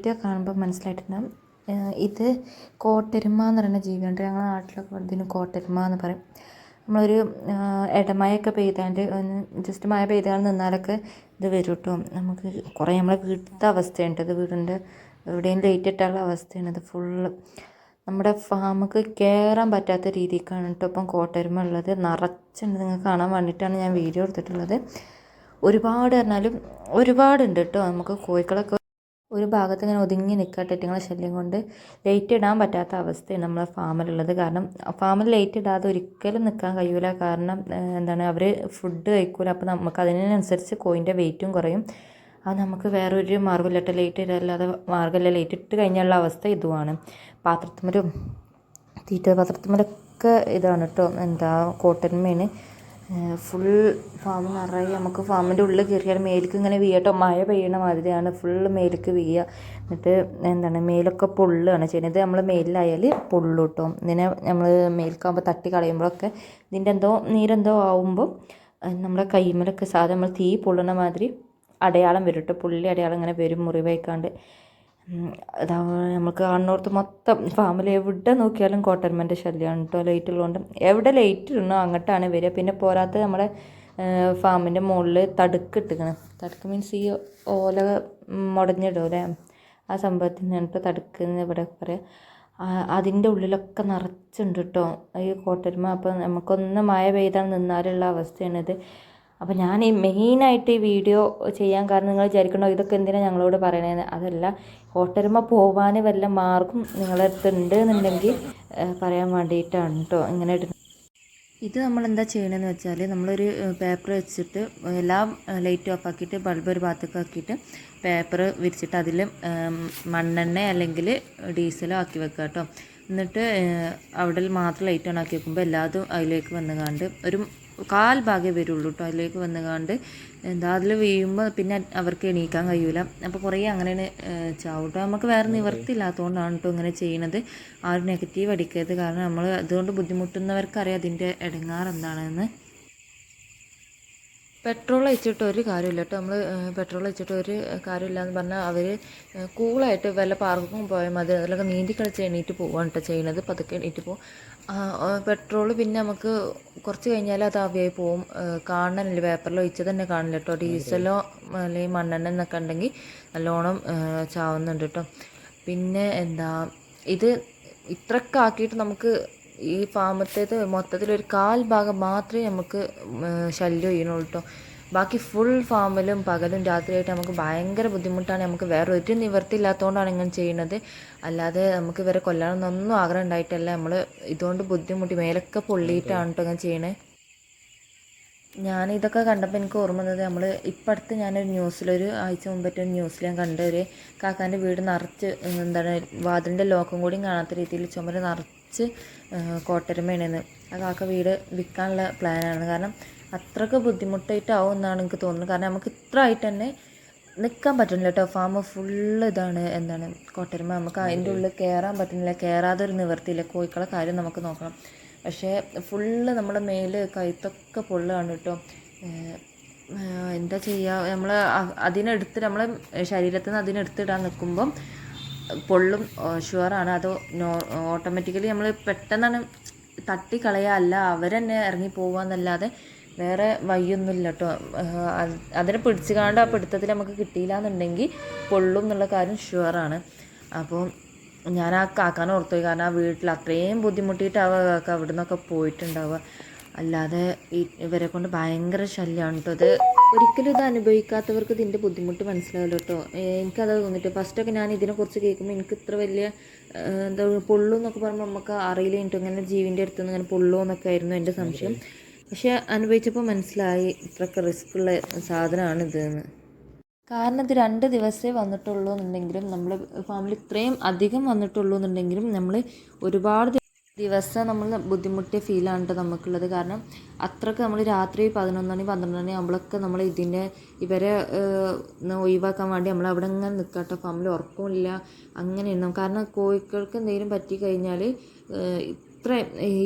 Video കാണുമ്പോൾ മനസ്സിലായിട്ടുണ്ടാകും. ഇത് കോട്ടെരുമ എന്ന് പറയുന്ന ജീവിയുണ്ട്. ഞങ്ങളുടെ നാട്ടിലൊക്കെ ഇതിന് കോട്ടെരുമ എന്ന് പറയും. നമ്മളൊരു ഇടമഴയൊക്കെ പെയ്താണ്ട് ജസ്റ്റ് മഴ പെയ്താൽ നിന്നാലൊക്കെ ഇത് വരും കേട്ടോ. നമുക്ക് കുറേ നമ്മളെ വീട്ടിലത്തെ അവസ്ഥയുണ്ട്. ഇത് വീടിൻ്റെ എവിടെയും ലൈറ്റ് ഇട്ടാനുള്ള അവസ്ഥയാണ്. ഇത് ഫുള്ള് നമ്മുടെ ഫാമുക്ക് കയറാൻ പറ്റാത്ത രീതിക്കാണ് കേട്ടോ ഇപ്പം കോട്ടെരുമ ഉള്ളത്. നിറച്ചുണ്ട്. നിങ്ങൾക്ക് കാണാൻ വേണ്ടിയിട്ടാണ് ഞാൻ വീഡിയോ എടുത്തിട്ടുള്ളത്. ഒരുപാട് പറഞ്ഞാലും ഒരുപാടുണ്ട് കേട്ടോ. നമുക്ക് കോഴികളൊക്കെ ഒരു ഭാഗത്ത് ഇങ്ങനെ ഒതുങ്ങി നിൽക്കാട്ടിങ്ങളെ ശല്യം കൊണ്ട് ലൈറ്റ് ഇടാൻ പറ്റാത്ത അവസ്ഥയാണ് നമ്മളെ ഫാമിലുള്ളത്. കാരണം ഫാമിൽ ലൈറ്റ് ഇടാതെ ഒരിക്കലും നിൽക്കാൻ കഴിയില്ല. കാരണം എന്താണ്, അവർ ഫുഡ് കഴിക്കില്ല. അപ്പോൾ നമുക്ക് അതിനനുസരിച്ച് കോഴിൻ്റെ വെയിറ്റും കുറയും. അത് നമുക്ക് വേറൊരു മാർഗ്ഗമില്ല കേട്ടോ. ലൈറ്റ് ഇടാല്ലാതെ മാർഗ്ഗമില്ല. ലൈറ്റ് ഇട്ട് കഴിഞ്ഞുള്ള അവസ്ഥ ഇതുമാണ്. പാത്രത്തിലും തീറ്റ പാത്രത്തിലൊക്കെ ഇതാണ് കേട്ടോ. എന്താ കോട്ടെരുമയാണ്. ഫുൾ ഫാം നിറയെ നമുക്ക് ഫാമിൻ്റെ ഉള്ളിൽ കയറിയാൽ മേലേക്ക് ഇങ്ങനെ വീഴട്ടോ. മഴ പെയ്യണ മാതിരിയാണ് ഫുള്ള് മേലേക്ക് വീഴുക. എന്നിട്ട് എന്താണ് മേലൊക്കെ പൊള്ളുകയാണ് ചെയ്യുന്നത്. നമ്മൾ മേലിലായാൽ പൊള്ളു കേട്ടോ. ഇതിനെ നമ്മൾ മേൽക്കാകുമ്പോൾ തട്ടി കളയുമ്പോഴൊക്കെ ഇതിൻ്റെ എന്തോ നീരെന്തോ ആവുമ്പോൾ നമ്മുടെ കൈമലൊക്കെ സാധാരണ നമ്മൾ തീ പൊള്ളണ മാതിരി അടയാളം വരും കേട്ടോ. പുള്ളി അടയാളം ഇങ്ങനെ വരും മുറിവായിക്കാണ്ട്. അതാ നമുക്ക് കാണുന്നിടത്ത് മൊത്തം ഫാമിൽ എവിടെ നോക്കിയാലും കോട്ടെരുമൻ്റെ ശല്യമാണ് കേട്ടോ. ലൈറ്റ് ഉള്ളതുകൊണ്ട് എവിടെ ലൈറ്റ് ഇടണോ അങ്ങോട്ടാണ് വരിക. പിന്നെ പോരാത്ത നമ്മുടെ ഫാമിൻ്റെ മുകളിൽ തടുക്ക് ഇട്ടിക്കണം. തടുക്ക് മീൻസ് ഈ ഓല മുടഞ്ഞിടും അല്ലേ, ആ സംഭവത്തിന് കേട്ടോ തടുക്ക് എന്ന് ഇവിടെ പറയാം. അതിൻ്റെ ഉള്ളിലൊക്കെ നിറച്ചുണ്ട് കേട്ടോ ഈ കോട്ടെരുമ. അപ്പോൾ നമുക്കൊന്ന് മഴ പെയ്താൽ നിന്നാലുള്ള അവസ്ഥയാണിത്. അപ്പോൾ ഞാൻ ഈ മെയിനായിട്ട് ഈ വീഡിയോ ചെയ്യാൻ കാരണം നിങ്ങൾ വിചാരിക്കണോ ഇതൊക്കെ എന്തിനാണ് ഞങ്ങളോട് പറയണതെന്ന്. അതല്ല, കോട്ടെരുമ പോവാൻ വല്ല മാർഗം നിങ്ങളുടെ അടുത്ത് ഉണ്ട് എന്നുണ്ടെങ്കിൽ പറയാൻ വേണ്ടിയിട്ടാണ് കേട്ടോ ഇങ്ങനെ ഇടുന്നത്. ഇത് നമ്മളെന്താ ചെയ്യണമെന്ന് വെച്ചാൽ നമ്മളൊരു പേപ്പർ വെച്ചിട്ട് എല്ലാം ലൈറ്റ് ഓഫ് ആക്കിയിട്ട് ബൾബ് ഒരു ഭാഗത്തേക്ക് ആക്കിയിട്ട് പേപ്പർ വിരിച്ചിട്ട് അതിൽ മണ്ണെണ്ണ അല്ലെങ്കിൽ ഡീസലോ ആക്കി വെക്കുക കേട്ടോ. എന്നിട്ട് അവിടെ മാത്രം ലൈറ്റ് ഓൺ ആക്കി വെക്കുമ്പോൾ എല്ലാതും അതിലേക്ക് വന്ന് കണ്ട് ഒരു കാൽ ഭാഗമേ വരുള്ളൂ കേട്ടോ. അതിലേക്ക് വന്ന് കണ്ട് എന്താ അതിൽ വീഴുമ്പോൾ പിന്നെ അവർക്ക് എണീക്കാൻ കഴിയില്ല. അപ്പോൾ കുറേ അങ്ങനെയാണ് ചാവും കേട്ടോ. നമുക്ക് വേറെ നിവർത്തിയില്ലാത്തതുകൊണ്ടാണ് കേട്ടോ ഇങ്ങനെ ചെയ്യുന്നത്. ആരും നെഗറ്റീവ് അടിക്കരുത്. കാരണം നമ്മൾ അതുകൊണ്ട് ബുദ്ധിമുട്ടുന്നവർക്കറിയാം അതിൻ്റെ ഇടങ്ങാറ് എന്താണെന്ന്. പെട്രോൾ ഒഴിച്ചിട്ട് ഒരു കാര്യമില്ല കേട്ടോ. നമ്മൾ പെട്രോൾ ഒഴിച്ചിട്ട് ഒരു കാര്യമില്ല എന്ന് പറഞ്ഞാൽ അവർ കൂളായിട്ട് വല്ല പാർക്കും പോയാൽ മതി. അതിലൊക്കെ നീന്തി കളിച്ച് എണീറ്റ് പോവാണ് കേട്ടോ ചെയ്യുന്നത്. പതുക്കെ എണീറ്റ് പോകും. പെട്രോൾ പിന്നെ നമുക്ക് കുറച്ച് കഴിഞ്ഞാൽ അത് ആവിയായി പോവും. കാണണില്ല, പേപ്പറിൽ ഒഴിച്ചത് തന്നെ കാണില്ല കേട്ടോ. ഡീസലോ അല്ലെങ്കിൽ മണ്ണെണ്ണ എന്നൊക്കെ ഉണ്ടെങ്കിൽ നല്ലോണം ചാവുന്നുണ്ട് കേട്ടോ. പിന്നെ എന്താ, ഇത് ഇത്രയൊക്കെ ആക്കിയിട്ട് നമുക്ക് ഈ ഫാമത്തേത് മൊത്തത്തിലൊരു കാൽ ഭാഗം മാത്രമേ നമുക്ക് ശല്യം ചെയ്യണുള്ളൂ കേട്ടോ. ബാക്കി ഫുൾ ഫാമിലും പകലും രാത്രിയായിട്ട് നമുക്ക് ഭയങ്കര ബുദ്ധിമുട്ടാണ്. നമുക്ക് വേറെ ഒരു നിവൃത്തി ഇല്ലാത്തതുകൊണ്ടാണ് ഇങ്ങനെ ചെയ്യുന്നത്. അല്ലാതെ നമുക്ക് ഇവരെ കൊല്ലാനൊന്നും ആഗ്രഹം ഉണ്ടായിട്ടല്ല. നമ്മൾ ഇതുകൊണ്ട് ബുദ്ധിമുട്ടി മേലൊക്കെ പൊള്ളിയിട്ടാണ് കേട്ടോ ഇങ്ങനെ ചെയ്യണേ. ഞാനിതൊക്കെ കണ്ടപ്പോൾ എനിക്ക് ഓർമ്മ വന്നത്, നമ്മൾ ഇപ്പം അടുത്ത് ഞാനൊരു ന്യൂസിലൊരു ആഴ്ച മുമ്പത്തെ ഒരു ന്യൂസിൽ ഞാൻ കണ്ട ഒരു കാക്കാൻ്റെ വീട് നിറച്ച് എന്താണ് വാതിലിൻ്റെ ലോക്കും കൂടിയും കാണാത്ത രീതിയിൽ ചുമര് നിറച്ച് കോട്ടെരുമയാണെന്ന്. ആ കാക്ക വീട് വിൽക്കാനുള്ള പ്ലാനാണ്. കാരണം അത്രയ്ക്ക് ബുദ്ധിമുട്ടായിട്ടാവും എന്നാണ് എനിക്ക് തോന്നുന്നത്. കാരണം നമുക്ക് ഇത്ര ആയിട്ട് തന്നെ നിൽക്കാൻ പറ്റുന്നില്ല കേട്ടോ. ഫാം ഫുള്ള് ഇതാണ് എന്താണ് കോട്ടെരുമ. നമുക്ക് അതിൻ്റെ ഉള്ളിൽ കയറാൻ പറ്റുന്നില്ല. കയറാതെ ഒരു നിവർത്തിയില്ല. കോഴിക്കളെ കാര്യം നമുക്ക് നോക്കണം. പക്ഷേ ഫുള്ള് നമ്മുടെ മേല് കഴുത്തൊക്കെ പൊള്ളുകയാണ് കേട്ടോ. എന്താ ചെയ്യുക, നമ്മൾ അതിനെടുത്ത് നമ്മൾ ശരീരത്തിൽ നിന്ന് അതിനെടുത്തിടാൻ നിൽക്കുമ്പം പൊള്ളും ഷുവറാണ്. അത് ഓട്ടോമാറ്റിക്കലി നമ്മൾ പെട്ടെന്നാണ് തട്ടിക്കളയുക. അല്ല അവരെന്നെ ഇറങ്ങി പോവാന്നല്ലാതെ വേറെ വഴിയൊന്നുമില്ല കേട്ടോ. അതിനെ പിടിച്ച് കാണ്ട് ആ പിടുത്തത്തിൽ നമുക്ക് കിട്ടിയില്ല എന്നുണ്ടെങ്കിൽ പൊള്ളും എന്നുള്ള കാര്യം ഷുവറാണ്. അപ്പോൾ ഞാൻ ആ കാക്കാനെ ഓർത്തു പോയി. കാരണം ആ വീട്ടിൽ അത്രയും ബുദ്ധിമുട്ടിയിട്ടാവുക കാക്ക അവിടെ നിന്നൊക്കെ പോയിട്ടുണ്ടാവുക. അല്ലാതെ ഇവരെ കൊണ്ട് ഭയങ്കര ശല്യമാണ് കേട്ടോ. അത് ഒരിക്കലും ഇത് അനുഭവിക്കാത്തവർക്ക് ഇതിൻ്റെ ബുദ്ധിമുട്ട് മനസ്സിലാവില്ല കേട്ടോ. എനിക്കത് തോന്നിയിട്ട് ഫസ്റ്റൊക്കെ ഞാൻ ഇതിനെക്കുറിച്ച് കേൾക്കുമ്പോൾ എനിക്ക് ഇത്ര വലിയ എന്താ പൊള്ളു എന്നൊക്കെ പറയുമ്പോൾ നമുക്ക് അറിയില്ല കേട്ടോ. ഇങ്ങനെ ജീവിൻ്റെ അടുത്ത് നിന്ന് ഇങ്ങനെ പൊള്ളു എന്നൊക്കെ ആയിരുന്നു എൻ്റെ സംശയം. പക്ഷെ അനുഭവിച്ചപ്പോൾ മനസ്സിലായി ഇത്രയൊക്കെ റിസ്ക് ഉള്ള സാധനമാണ് ഇതെന്ന്. കാരണം ഇത് 2 ദിവസമേ വന്നിട്ടുള്ളൂ എന്നുണ്ടെങ്കിലും നമ്മൾ ഫാമിലി ഇത്രയും അധികം വന്നിട്ടുള്ളൂ എന്നുണ്ടെങ്കിലും നമ്മൾ ഒരുപാട് ദിവസം നമ്മൾ ബുദ്ധിമുട്ടിയ ഫീലാണ് കേട്ടോ നമുക്കുള്ളത്. കാരണം അത്രയ്ക്ക് നമ്മൾ രാത്രി 11 മണി 12 മണി ആകുമ്പോഴൊക്കെ നമ്മൾ ഇവരെ ഒഴിവാക്കാൻ വേണ്ടി നമ്മൾ അവിടെ ഇങ്ങനെ നിൽക്കുക കേട്ടോ. ഫാമിലി ഉറക്കമില്ല അങ്ങനെയാണ്. കാരണം കോഴികൾക്ക് എന്തെങ്കിലും പറ്റി കഴിഞ്ഞാൽ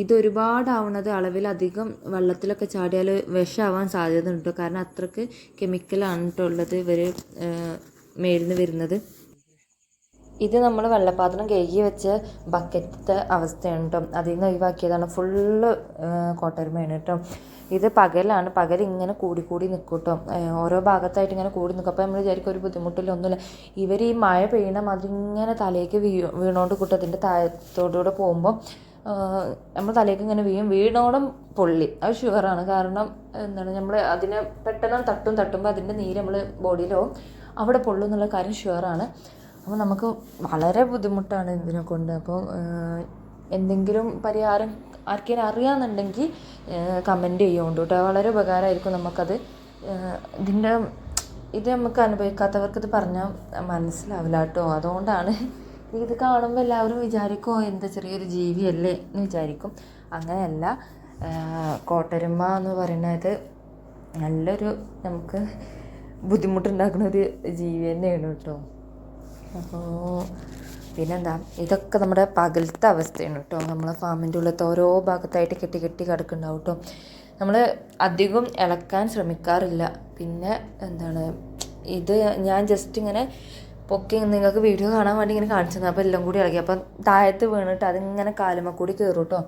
ഇതൊരുപാടാവണത് അളവിലധികം വെള്ളത്തിലൊക്കെ ചാടിയാൽ വിഷമാവാൻ സാധ്യത ഉണ്ട്. കാരണം അത്രയ്ക്ക് കെമിക്കലാണ് കേട്ടോ ഉള്ളത് ഇവർ മേലിൽ നിന്ന് വരുന്നത്. ഇത് നമ്മൾ വെള്ളപ്പാത്രം കഴുകി വെച്ച ബക്കറ്റത്തെ അവസ്ഥയാണ് കേട്ടോ. അതിൽ നിന്ന് ഒഴിവാക്കിയതാണ്. ഫുള്ള് കോട്ടരുമയാണ് കേട്ടോ. ഇത് പകലാണ്. പകൽ ഇങ്ങനെ കൂടി നിൽക്കും കേട്ടോ. ഓരോ ഭാഗത്തായിട്ട് ഇങ്ങനെ കൂടി നിൽക്കും. അപ്പോൾ നമ്മൾ വിചാരിക്കും ഒരു ബുദ്ധിമുട്ടില്ല, ഒന്നുമില്ല. ഇവർ ഈ മഴ പെയ്യണ മാതിരി ഇങ്ങനെ തലേക്ക് വീണോണ്ട് കൂട്ടും. അതിൻ്റെ താഴത്തോടുകൂടെ പോകുമ്പോൾ നമ്മൾ തലേക്ക് ഇങ്ങനെ വീണോളം പൊള്ളി. അത് ഷുവറാണ്. കാരണം എന്താണ്, നമ്മൾ അതിനെ പെട്ടെന്ന് തട്ടുമ്പോൾ അതിൻ്റെ നീര് നമ്മൾ ബോഡിയിലാവും, അവിടെ പൊള്ളും എന്നുള്ള കാര്യം ഷുവറാണ്. അപ്പോൾ നമുക്ക് വളരെ ബുദ്ധിമുട്ടാണ് ഇതിനെ കൊണ്ട്. അപ്പോൾ എന്തെങ്കിലും പരിഹാരം ആർക്കെങ്കിലും അറിയാമെന്നുണ്ടെങ്കിൽ കമൻറ്റ് ചെയ്യുന്നുണ്ട് കേട്ടോ. വളരെ ഉപകാരമായിരിക്കും നമുക്കത്. ഇത് നമുക്ക് അനുഭവിക്കാത്തവർക്ക് ഇത് പറഞ്ഞാൽ മനസ്സിലാവില്ല കേട്ടോ. അതുകൊണ്ടാണ് ഇത് കാണുമ്പോൾ എല്ലാവരും വിചാരിക്കും എന്താ ചെറിയൊരു ജീവിയല്ലേ എന്ന് വിചാരിക്കും. അങ്ങനെയല്ല. കോട്ടരുമ എന്ന് പറയുന്നത് നല്ലൊരു നമുക്ക് ബുദ്ധിമുട്ടുണ്ടാക്കുന്ന ഒരു ജീവി തന്നെയാണ് കേട്ടോ. അപ്പോൾ പിന്നെന്താ, ഇതൊക്കെ നമ്മുടെ പകലത്തെ അവസ്ഥയാണ് കേട്ടോ. നമ്മളെ ഫാമിൻ്റെ ഉള്ളത്തെ ഓരോ ഭാഗത്തായിട്ട് കെട്ടി കിടക്കുന്നുണ്ടാവും കേട്ടോ. നമ്മൾ അധികം ഇളക്കാൻ ശ്രമിക്കാറില്ല. പിന്നെ എന്താണ്, ഇത് ഞാൻ ജസ്റ്റ് ഇങ്ങനെ പൊക്കി നിങ്ങൾക്ക് വീഡിയോ കാണാൻ വേണ്ടി ഇങ്ങനെ കാണിച്ചു തന്നെ. അപ്പോൾ എല്ലാം കൂടി ഇളകി. അപ്പം താഴത്ത് വീണിട്ട് അതിങ്ങനെ കാലുമ്മ കൂടി കയറും കേട്ടോ.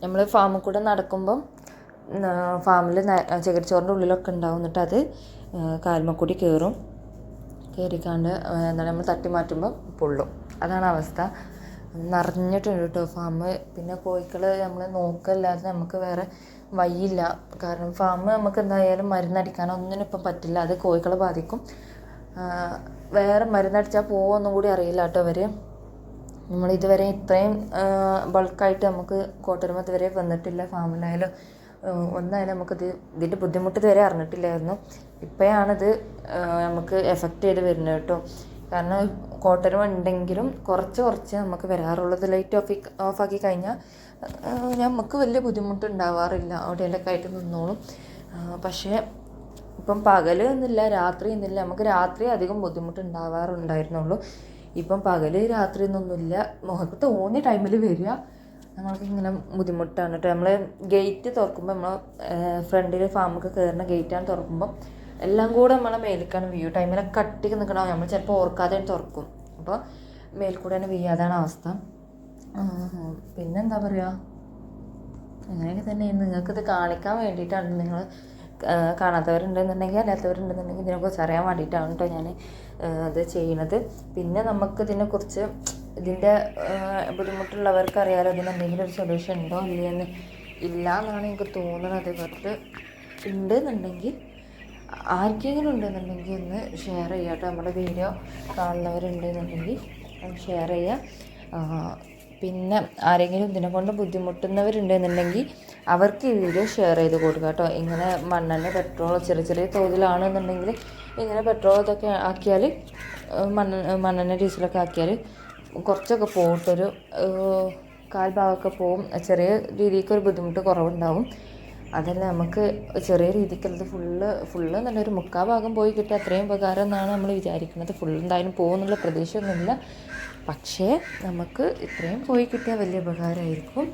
നമ്മൾ ഫാമിൽ കൂടെ നടക്കുമ്പം ഫാമിൽ ചകിരിച്ചോറിൻ്റെ ഉള്ളിലൊക്കെ ഉണ്ടാവും. എന്നിട്ട് അത് കാലുമ്മ കൂടി കയറിക്കാണ്ട് എന്താണ് നമ്മൾ തട്ടി മാറ്റുമ്പോൾ പൊള്ളും. അതാണ് അവസ്ഥ. നിറഞ്ഞിട്ടുണ്ട് കേട്ടോ ഫാം. പിന്നെ കോഴികൾ നമ്മൾ നോക്കല്ലാതെ നമുക്ക് വേറെ വഴിയില്ല. കാരണം ഫാം നമുക്ക് എന്തായാലും മരുന്നടിക്കാനോ ഒന്നിനും ഇപ്പം പറ്റില്ല. അത് കോഴികളെ ബാധിക്കും. വേറെ മരുന്നടിച്ചാൽ പോകുമെന്നും കൂടി അറിയില്ല കേട്ടോ അവർ. നമ്മളിതുവരെ ഇത്രയും ബൾക്കായിട്ട് നമുക്ക് കോട്ടരുമ ഇതുവരെ വന്നിട്ടില്ല. ഫാമിലായാലും ഒന്നായാലും ഇതിൻ്റെ ബുദ്ധിമുട്ട് ഇതുവരെ അറിഞ്ഞിട്ടില്ലായിരുന്നു. ഇപ്പോഴാണിത് നമുക്ക് എഫക്റ്റ് ചെയ്ത് വരുന്നത് കേട്ടോ. കാരണം കോട്ടരുമ ഉണ്ടെങ്കിലും കുറച്ച് നമുക്ക് വരാറുള്ളത്. ലൈറ്റ് ഓഫാക്കി കഴിഞ്ഞാൽ നമുക്ക് വലിയ ബുദ്ധിമുട്ടുണ്ടാവാറില്ല. അവിടെയെല്ലാം ആയിട്ട് നിന്നോളും. പക്ഷേ ഇപ്പം പകൽ എന്നില്ല, രാത്രി എന്നില്ല. നമുക്ക് രാത്രി അധികം ബുദ്ധിമുട്ടുണ്ടാവാറുണ്ടായിരുന്നുള്ളൂ. ഇപ്പം പകൽ രാത്രി എന്നൊന്നുമില്ല. നമുക്ക് തോന്നിയ ടൈമിൽ വരിക. നമ്മൾക്ക് ഇങ്ങനെ ബുദ്ധിമുട്ടാണ് കേട്ടോ. നമ്മൾ ഗേറ്റ് തുറക്കുമ്പോൾ നമ്മൾ ഫ്രണ്ടിൽ ഫാമൊക്കെ കയറുന്ന ഗേറ്റാണ് തുറക്കുമ്പോൾ എല്ലാം കൂടെ നമ്മളെ മേലിക്കാണ് വ്യൂ. ടൈമിലൊക്കെ കട്ടിക്ക് നിൽക്കണം. നമ്മൾ ചിലപ്പോൾ ഓർക്കാതെ തുറക്കും. അപ്പോൾ മേൽക്കൂടെ തന്നെ വ്യൂ. അതാണ് അവസ്ഥ. പിന്നെന്താ പറയുക, അങ്ങനെയൊക്കെ തന്നെയാണ്. നിങ്ങൾക്കിത് കാണിക്കാൻ വേണ്ടിയിട്ടാണ്. നിങ്ങൾ കാണാത്തവരുണ്ടെന്നുണ്ടെങ്കിൽ അല്ലാത്തവരുണ്ടെന്നുണ്ടെങ്കിൽ ഇതിനെക്കുറിച്ച് അറിയാൻ വേണ്ടിയിട്ടാണ് കേട്ടോ ഞാൻ ഇത് ചെയ്യുന്നത്. പിന്നെ നമുക്ക് ഇതിനെക്കുറിച്ച് ഇതിൻ്റെ ബുദ്ധിമുട്ടുള്ളവർക്ക് അറിയാലോ ഇതിന് എന്തെങ്കിലും ഒരു സൊല്യൂഷൻ ഉണ്ടോ ഇല്ലയെന്ന്. ഇല്ല എന്നാണ് എനിക്ക് തോന്നുന്നത്. വെറുതെ ഉണ്ടെന്നുണ്ടെങ്കിൽ ആർക്കെങ്കിലും ഉണ്ടെന്നുണ്ടെങ്കിൽ ഒന്ന് ഷെയർ ചെയ്യുക കേട്ടോ. നമ്മുടെ വീഡിയോ കാണുന്നവരുണ്ടെന്നുണ്ടെങ്കിൽ ഷെയർ ചെയ്യുക. പിന്നെ ആരെങ്കിലും ഇതിനെ കൊണ്ട് ബുദ്ധിമുട്ടുന്നവരുണ്ടെന്നുണ്ടെങ്കിൽ അവർക്ക് ഈ വീഡിയോ ഷെയർ ചെയ്ത് കൊടുക്കുക കേട്ടോ. ഇങ്ങനെ മണ്ണെണ്ണ പെട്രോൾ ചെറിയ തോതിലാണെന്നുണ്ടെങ്കിൽ ഇങ്ങനെ പെട്രോൾ ഇതൊക്കെ ആക്കിയാൽ മണ്ണെണ്ണ ഡീസലൊക്കെ ആക്കിയാൽ കുറച്ചൊക്കെ പോയിട്ടൊരു കാൽഭാഗമൊക്കെ പോവും. ചെറിയ രീതിക്കൊരു ബുദ്ധിമുട്ട് കുറവുണ്ടാവും. അതല്ല നമുക്ക് ചെറിയ രീതിക്കുള്ളത് ഫുള്ള് നല്ലൊരു 3/4 ഭാഗം പോയി കിട്ടിയ അത്രയും ഉപകാരം എന്നാണ് നമ്മൾ വിചാരിക്കുന്നത്. എന്തായാലും പോകുന്നുള്ള പ്രതീക്ഷയൊന്നുമില്ല. പക്ഷേ നമുക്ക് ഇത്രയും പോയി കിട്ടിയാൽ വലിയ ഉപകാരമായിരിക്കും.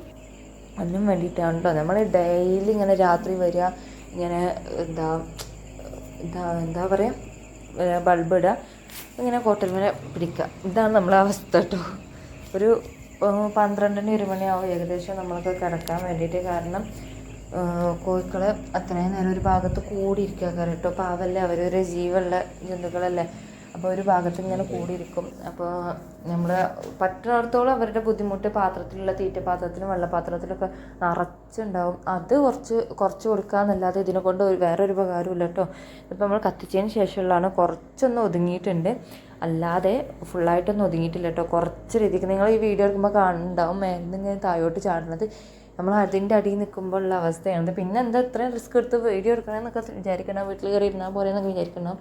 അതിനും വേണ്ടിയിട്ടാണ് കേട്ടോ നമ്മൾ ഡെയിലി ഇങ്ങനെ രാത്രി വരിക, ഇങ്ങനെ എന്താ പറയുക, ബൾബ് ഇടുക, ഇങ്ങനെ കോട്ടരുമനെ പിടിക്കുക. ഇതാണ് നമ്മളെ അവസ്ഥ കേട്ടോ. ഒരു 12-1 മണിയാവും ഏകദേശം നമ്മൾക്ക് കിടക്കാൻ വേണ്ടിയിട്ട്. കാരണം കോഴികൾ അത്രയും നേരം ഒരു ഭാഗത്ത് കൂടിയിരിക്കുക കേട്ടോ. പാവല്ലേ, അവരൊരു ജീവനുള്ള ജന്തുക്കളല്ലേ. അപ്പോൾ ഒരു ഭാഗത്ത് ഇങ്ങനെ കൂടിയിരിക്കും. അപ്പോൾ നമ്മൾ പറ്റുന്നിടത്തോളം അവരുടെ ബുദ്ധിമുട്ട് പാത്രത്തിലുള്ള തീറ്റപാത്രത്തിലും വെള്ളപ്പാത്രത്തിലൊക്കെ നിറച്ചുണ്ടാവും. അത് കുറച്ച് കൊടുക്കാമെന്നല്ലാതെ ഇതിനെ കൊണ്ട് വേറൊരു ഉപകാരമില്ല കേട്ടോ. ഇപ്പോൾ നമ്മൾ കത്തിച്ചതിന് ശേഷമുള്ളതാണ് കുറച്ചൊന്ന് ഒതുങ്ങിയിട്ടുണ്ട്. അല്ലാതെ ഫുള്ളായിട്ടൊന്നും ഒതുങ്ങിയിട്ടില്ല കേട്ടോ. കുറച്ച് രീതിക്ക് നിങ്ങൾ ഈ വീഡിയോ എടുക്കുമ്പോൾ കാണുന്നുണ്ടാവും മേലിൽ ഇങ്ങനെ താഴോട്ട് ചാടുന്നത്. നമ്മൾ അതിൻ്റെ അടിയിൽ നിൽക്കുമ്പോൾ ഉള്ള അവസ്ഥയാണ്. പിന്നെ എന്താ ഇത്രയും റിസ്ക് എടുത്ത് വീഡിയോ എടുക്കണമെന്നൊക്കെ വിചാരിക്കണം. വീട്ടിൽ കയറി ഇരുന്നാൽ പോലെ എന്നൊക്കെ വിചാരിക്കണം.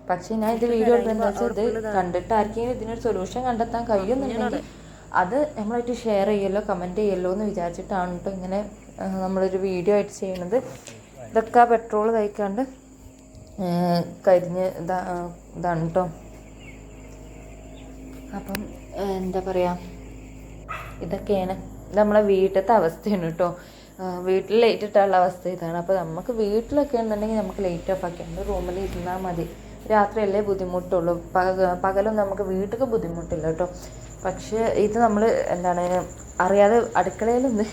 പക്ഷേ ഞാൻ ഇത് വീഡിയോ എടുക്കുന്നത് വെച്ചാൽ ഇത് കണ്ടിട്ട് ആർക്കെങ്കിലും ഇതിനൊരു സൊല്യൂഷൻ കണ്ടെത്താൻ കഴിയുന്നുണ്ടെങ്കിൽ അത് നമ്മളായിട്ട് ഷെയർ ചെയ്യല്ലോ, കമൻറ്റ് ചെയ്യല്ലോ എന്ന് വിചാരിച്ചിട്ടാണ് കേട്ടോ ഇങ്ങനെ നമ്മളൊരു വീഡിയോ ആയിട്ട് ചെയ്യുന്നത്. ഇതൊക്കെ പെട്രോൾ കഴിക്കാണ്ട് കരിഞ്ഞ് ഇതാണ് കേട്ടോ. അപ്പം എന്താ പറയുക, ഇതൊക്കെയാണ് നമ്മളെ വീട്ടിലത്തെ അവസ്ഥയാണ് കേട്ടോ. വീട്ടിൽ ലൈറ്റ് ഇട്ടാനുള്ള അവസ്ഥ ഇതാണ്. അപ്പോൾ നമുക്ക് വീട്ടിലൊക്കെ ഉണ്ടെന്നുണ്ടെങ്കിൽ നമുക്ക് ലൈറ്റ് ഓഫ് ആക്കിയാണ്ട് റൂമിൽ ഇരുന്നാൽ മതി. രാത്രിയല്ലേ ബുദ്ധിമുട്ടുള്ളൂ. പകലൊന്നും നമുക്ക് വീട്ടിൽ ബുദ്ധിമുട്ടില്ല കേട്ടോ. പക്ഷേ ഇത് നമ്മൾ എന്താണ് അറിയാതെ അടുക്കളയിലൊന്ന്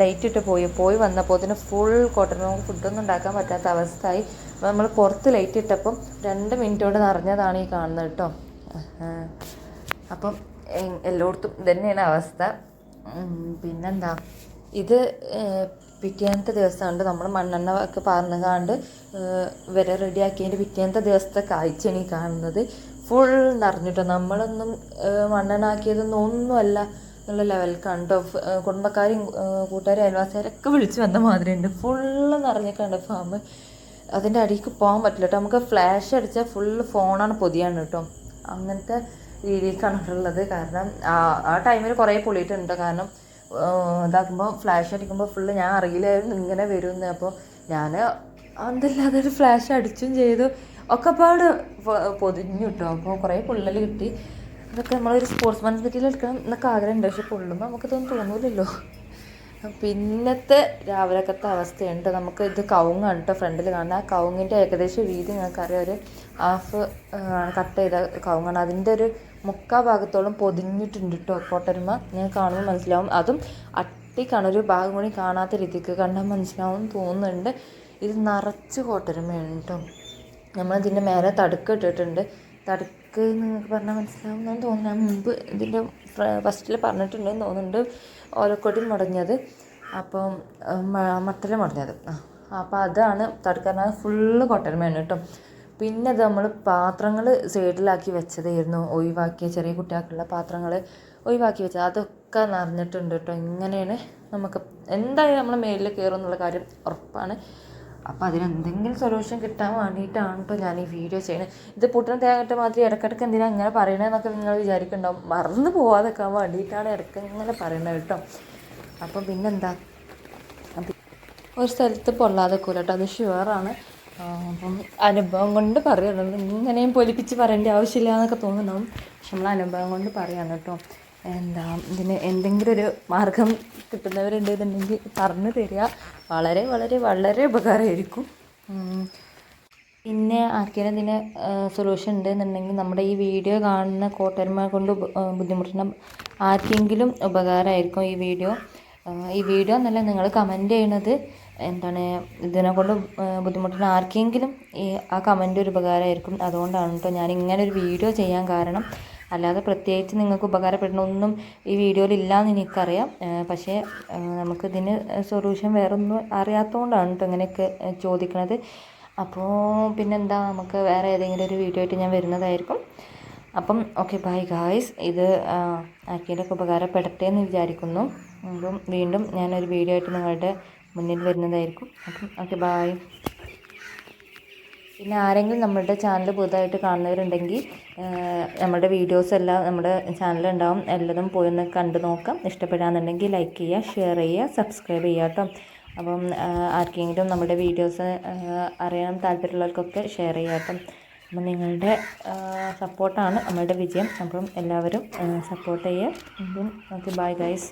ലൈറ്റ് ഇട്ട് പോയി വന്നപ്പോൾ അതിന് ഫുൾ കോട്ടൺ, നമുക്ക് ഫുഡൊന്നും ഉണ്ടാക്കാൻ പറ്റാത്ത അവസ്ഥയായി. അപ്പോൾ നമ്മൾ പുറത്ത് ലൈറ്റ് ഇട്ടപ്പം 2 മിനിറ്റ് കൊണ്ട് നിറഞ്ഞതാണ് ഈ കാണുന്നത് കേട്ടോ. അപ്പം എല്ലായിടത്തും ഇതന്നെയാണ് അവസ്ഥ. പിന്നെന്താ, ഇത് പിറ്റേന്നത്തെ ദിവസമുണ്ട് നമ്മൾ മണ്ണെണ്ണ ഒക്കെ പാർന്നുകാണ്ട് വരെ റെഡിയാക്കിയതിൻ്റെ പിറ്റേന്നത്തെ ദിവസത്തെ കാഴ്ചയാണ് ഈ കാണുന്നത്. ഫുൾ നിറഞ്ഞിട്ടോ. നമ്മളൊന്നും മണ്ണെണ്ണ ആക്കിയതൊന്നും ഒന്നുമല്ല എന്നുള്ള ലെവൽക്കാണ് കേട്ടോ. കുടുംബക്കാരും കൂട്ടുകാരും അയൽവാസികാരൊക്കെ വിളിച്ച് വന്ന മാതിരി ഉണ്ട്. ഫുള്ള് നിറഞ്ഞിട്ടുണ്ട് ഫാം. അതിൻ്റെ അടിക്ക് പോകാൻ പറ്റില്ല കേട്ടോ. നമുക്ക് ഫ്ലാഷ് അടിച്ചാൽ ഫുള്ള് ഫോണാണ് പൊതിയാണ് കേട്ടോ. അങ്ങനത്തെ രീതിക്കാണ് ഉള്ളത്. കാരണം ആ ടൈമിൽ കുറേ പൊളിയിട്ടുണ്ട്. കാരണം ഇതാക്കുമ്പോൾ ഫ്ലാഷ് അടിക്കുമ്പോൾ ഫുള്ള് ഞാൻ അറിയില്ലായിരുന്നു ഇങ്ങനെ വരുമെന്ന്. അപ്പോൾ ഞാൻ അതല്ലാതെ ഒരു ഫ്ലാഷ് അടിച്ചും ചെയ്തു. ഒക്കെപ്പാട് പൊതിഞ്ഞു കിട്ടും. അപ്പോൾ കുറേ പൊള്ളൽ കിട്ടി. അതൊക്കെ നമ്മളൊരു സ്പോർട്സ്മാൻ സ്പിരിറ്റിൽ എടുക്കണം എന്നൊക്കെ ആഗ്രഹമുണ്ട്. പക്ഷെ പൊള്ളുമ്പോൾ നമുക്കതൊന്നും തോന്നൂലല്ലോ. പിന്നത്തെ രാവിലക്കത്തെ അവസ്ഥയുണ്ട്. നമുക്ക് ഇത് കവുങ്ങാണ് കേട്ടോ ഫ്രണ്ടിൽ കാണുന്നത്. ആ കവുങ്ങിൻ്റെ ഏകദേശം വീതി നിങ്ങൾക്കറിയാം, ഒരു ഹാഫ് കട്ട് ചെയ്ത കവുങ്ങാണ്. അതിൻ്റെ ഒരു 3/4 ഭാഗത്തോളം പൊതിഞ്ഞിട്ടുണ്ട് കേട്ടോ കോട്ടരുമ. നിങ്ങൾക്ക് കാണുമ്പോൾ മനസ്സിലാവും. അതും അട്ടിക്കാണ്, ഒരു ഭാഗം കൂടി കാണാത്ത രീതിക്ക് കണ്ടാൽ മനസ്സിലാവും തോന്നുന്നുണ്ട്. ഇത് നിറച്ച് കോട്ടരുമയാണ് കേട്ടോ. നമ്മളതിൻ്റെ മേലെ തടുക്ക് ഇട്ടിട്ടുണ്ട്. തടുക്ക് നിങ്ങൾക്ക് പറഞ്ഞാൽ മനസ്സിലാവുമെന്നാണ് തോന്നുന്നത്. ഞാൻ മുമ്പ് ഇതിൻ്റെ ഫസ്റ്റിൽ പറഞ്ഞിട്ടുണ്ടെന്ന് തോന്നുന്നുണ്ട്. ഓലക്കൊടിയിൽ മുടങ്ങിയത്, അപ്പം മട്ടൽ മുടങ്ങിയത്. അപ്പോൾ അതാണ് തടുക്കാരനാണ്. ഫുള്ള് കോട്ടരുമയാണ് കേട്ടോ. പിന്നെ അത് നമ്മൾ പാത്രങ്ങൾ സൈഡിലാക്കി വെച്ചതായിരുന്നു, ഒഴിവാക്കിയ ചെറിയ കുട്ടികൾക്കുള്ള പാത്രങ്ങൾ ഒഴിവാക്കി വെച്ചത്. അതൊക്കെ നിറഞ്ഞിട്ടുണ്ട് കേട്ടോ. ഇങ്ങനെയാണ് നമുക്ക് എന്തായാലും നമ്മളെ മേലിൽ കയറും എന്നുള്ള കാര്യം ഉറപ്പാണ്. അപ്പോൾ അതിനെന്തെങ്കിലും സൊല്യൂഷൻ കിട്ടാൻ വേണ്ടിയിട്ടാണ് കേട്ടോ ഞാൻ ഈ വീഡിയോ ചെയ്യുന്നത്. ഇത് പുട്ടിന് തേങ്ങട്ട മാതിരി ഇടയ്ക്കിടയ്ക്ക് എന്തിനാണ് ഇങ്ങനെ പറയണതെന്നൊക്കെ നിങ്ങൾ വിചാരിക്കുന്നുണ്ടാവും. മറന്നു പോവാതെക്കാൻ വേണ്ടിയിട്ടാണ് ഇടയ്ക്ക് ഇങ്ങനെ പറയണത് കേട്ടോ. അപ്പം പിന്നെന്താ, ഒരു സ്ഥലത്ത് പൊള്ളാതെ കേട്ടോ, അത് ഷുവറാണ്. അപ്പം അനുഭവം കൊണ്ട് പറയുന്നത്, ഇങ്ങനെയും പൊലിപ്പിച്ച് പറയേണ്ട ആവശ്യമില്ല എന്നൊക്കെ തോന്നുന്നുണ്ടാവും. പക്ഷെ നമ്മൾ അനുഭവം കൊണ്ട് പറയാണ് കേട്ടോ. എന്താ, ഇതിന് എന്തെങ്കിലും ഒരു മാർഗം കിട്ടുന്നവരുണ്ടെന്നുണ്ടെങ്കിൽ പറഞ്ഞു തരിക. വളരെ വളരെ വളരെ ഉപകാരമായിരിക്കും. പിന്നെ ആർക്കെങ്കിലും ഇതിന് സൊല്യൂഷൻ ഉണ്ടെന്നുണ്ടെങ്കിൽ നമ്മുടെ ഈ വീഡിയോ കാണുന്ന കോട്ടരുമ കൊണ്ട് ബുദ്ധിമുട്ടുന്ന ആർക്കെങ്കിലും ഉപകാരമായിരിക്കും ഈ വീഡിയോ. ഈ വീഡിയോ എന്നല്ല, നിങ്ങൾ കമൻറ്റ് ചെയ്യണത് എന്താണ്, ഇതിനെ കൊണ്ട് ബുദ്ധിമുട്ടുന്ന ആർക്കെങ്കിലും ആ കമൻറ്റ് ഒരു ഉപകാരമായിരിക്കും. അതുകൊണ്ടാണ് കേട്ടോ ഞാൻ ഇങ്ങനെ ഒരു വീഡിയോ ചെയ്യാൻ കാരണം. അല്ലാതെ പ്രത്യേകിച്ച് നിങ്ങൾക്ക് ഉപകാരപ്പെടണമൊന്നും ഈ വീഡിയോയിൽ ഇല്ലയെന്ന് എനിക്കറിയാം. പക്ഷേ നമുക്കിതിന് സൊല്യൂഷൻ വേറൊന്നും അറിയാത്തതുകൊണ്ടാണ് കേട്ടോ ഇങ്ങനെയൊക്കെ ചോദിക്കണത്. അപ്പോൾ പിന്നെന്താ, നമുക്ക് വേറെ ഏതെങ്കിലും ഒരു വീഡിയോ ആയിട്ട് ഞാൻ വരുന്നതായിരിക്കും. അപ്പം ഓക്കെ, ബൈ ഗായ്സ്. ഇത് ആർക്കെങ്കിലുമൊക്കെ ഉപകാരപ്പെടട്ടെ എന്ന് വിചാരിക്കുന്നു. അപ്പം വീണ്ടും ഞാനൊരു വീഡിയോ ആയിട്ട് നിങ്ങളുടെ മുന്നിൽ വരുന്നതായിരിക്കും. അപ്പം ഓക്കെ, ബൈ. പിന്നെ ആരെങ്കിലും നമ്മുടെ ചാനൽ പുതുതായിട്ട് കാണുന്നവരുണ്ടെങ്കിൽ നമ്മുടെ വീഡിയോസ് എല്ലാം നമ്മുടെ ചാനലുണ്ടാവും, എല്ലാതും പോയി ഒന്ന് കണ്ടു നോക്കാം. ഇഷ്ടപ്പെടാന്നുണ്ടെങ്കിൽ ലൈക്ക് ചെയ്യുക, ഷെയർ ചെയ്യുക, സബ്സ്ക്രൈബ് ചെയ്യുക കേട്ടോ. അപ്പം ആർക്കെങ്കിലും നമ്മുടെ വീഡിയോസ് അറിയാൻ താല്പര്യമുള്ളവർക്കൊക്കെ ഷെയർ ചെയ്യുക കേട്ടോ. അപ്പം നിങ്ങളുടെ സപ്പോർട്ടാണ് നമ്മളുടെ വിജയം. അപ്പം എല്ലാവരും സപ്പോർട്ട് ചെയ്യുക. അപ്പം ഓക്കെ, ബൈ ഗൈസ്.